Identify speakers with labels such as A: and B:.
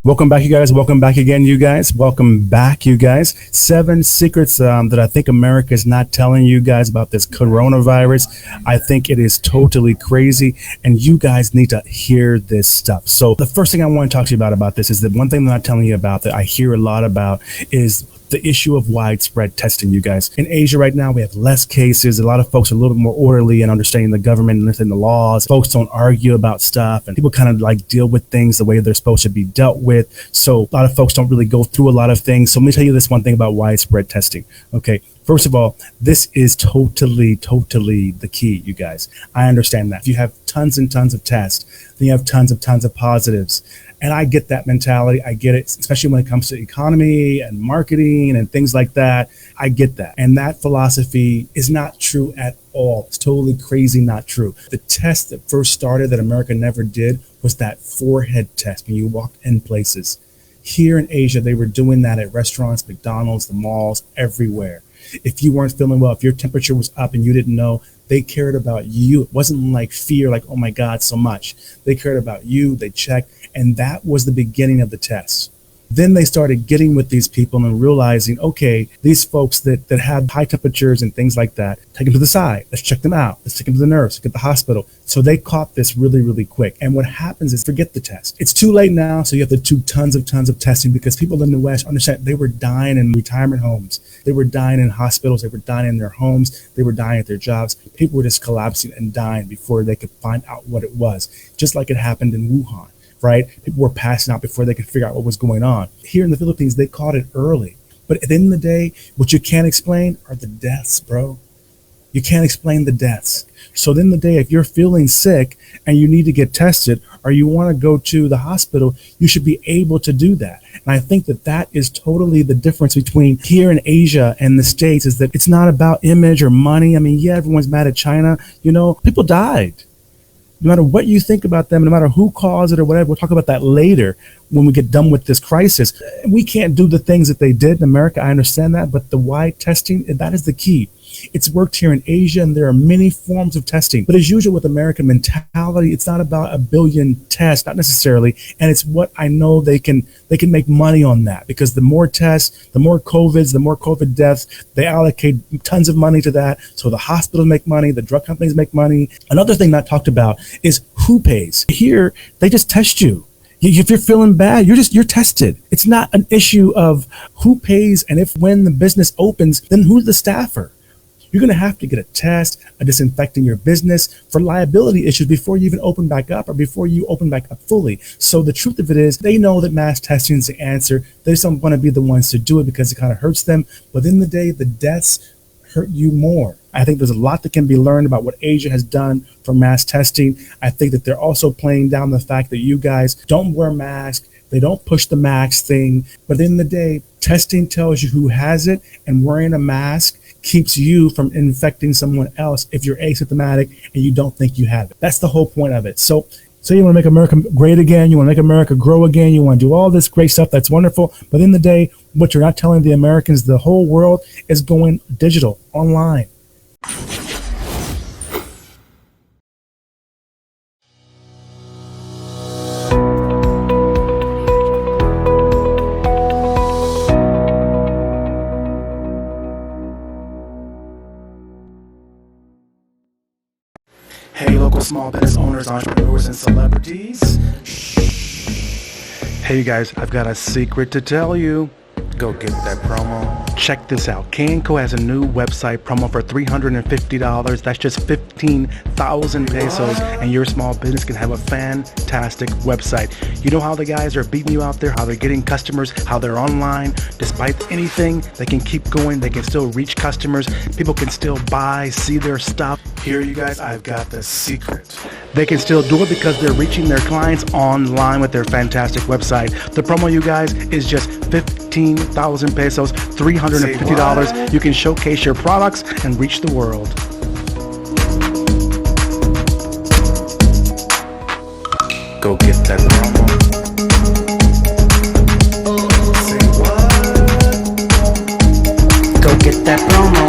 A: Welcome back, you guys. Welcome back again, you guys. Welcome back, you guys. 7 secrets that I think America is not telling you guys about this coronavirus. I think it is totally crazy, and you guys need to hear this stuff. So the first thing I want to talk to you about this is that one thing I'm not telling you about that I hear a lot about is the issue of widespread testing, you guys. In Asia right now, we have less cases. A lot of folks are a little bit more orderly and understanding the government and understanding the laws. Folks don't argue about stuff, and people kind of like deal with things the way they're supposed to be dealt with. So a lot of folks don't really go through a lot of things. So let me tell you this one thing about widespread testing. Okay. First of all, this is totally the key, you guys. I understand that. If you have tons and tons of tests, then you have tons of positives. And I get that mentality. I get it, especially when it comes to economy and marketing and things like that. I get that. And that philosophy is not true at all. It's totally crazy not true. The test that first started that America never did was that forehead test when you walked in places. Here in Asia, they were doing that at restaurants, McDonald's, the malls, everywhere. If you weren't feeling well, if your temperature was up and you didn't know, they cared about you. It wasn't like fear, like, oh my God, so much. They cared about you, they checked, and that was the beginning of the test. Then they started getting with these people and realizing, okay, these folks that had high temperatures and things like that, take them to the side. Let's check them out. Let's take them to the nurse, get the hospital. So they caught this really quick. And what happens is forget the test. It's too late now, so you have to do tons of testing because people in the West understand they were dying in retirement homes. They were dying in hospitals. They were dying in their homes. They were dying at their jobs. People were just collapsing and dying before they could find out what it was, just like it happened in Wuhan. Right? People were passing out before they could figure out what was going on. Here in the Philippines, they caught it early. But at the end of the day, what you can't explain are the deaths, bro. You can't explain the deaths. So at the end of the day, if you're feeling sick and you need to get tested or you want to go to the hospital, you should be able to do that. And I think that that is totally the difference between here in Asia and the States is that it's not about image or money. I mean, yeah, everyone's mad at China. You know, people died. No matter what you think about them, no matter who caused it or whatever, we'll talk about that later when we get done with this crisis. We can't do the things that they did in America. I understand that, but the wide testing, that is the key. It's worked here in Asia, and there are many forms of testing. But as usual with American mentality, it's not about a billion tests, not necessarily. And it's what I know they can make money on that because the more tests, the more COVIDs, the more COVID deaths, they allocate tons of money to that. So the hospitals make money, the drug companies make money. Another thing not talked about is who pays. Here, they just test you. If you're feeling bad, you're tested. It's not an issue of who pays and if when the business opens, then who's the staffer. You're going to have to get a test, a disinfecting your business for liability issues before you even open back up or before you open back up fully. So the truth of it is they know that mass testing is the answer. They just don't want to be the ones to do it because it kind of hurts them. But in the day, the deaths hurt you more. I think there's a lot that can be learned about what Asia has done for mass testing. I think that they're also playing down the fact that you guys don't wear masks. They don't push the mask thing. But in the day, testing tells you who has it, and wearing a mask keeps you from infecting someone else if you're asymptomatic and you don't think you have it. That's the whole point of it. So you want to make America great again. You want to make America grow again. You want to do all this great stuff. That's wonderful. But in the day, what you're not telling the Americans, the whole world is going digital, online.
B: Hey, local small business owners, entrepreneurs, and celebrities. Hey, you guys, I've got a secret to tell you. Go get that promo. Check this out. K&Co has a new website promo for $350. That's just 15,000 pesos, and your small business can have a fantastic website. You know how the guys are beating you out there, how they're getting customers, how they're online. Despite anything, they can keep going. They can still reach customers. People can still buy, see their stuff. Here, you guys, I've got the secret. They can still do it because they're reaching their clients online with their fantastic website. The promo, you guys, is just 15,000 pesos, $350. You can showcase your products and reach the world. Go get that promo. Say what? Go get that promo.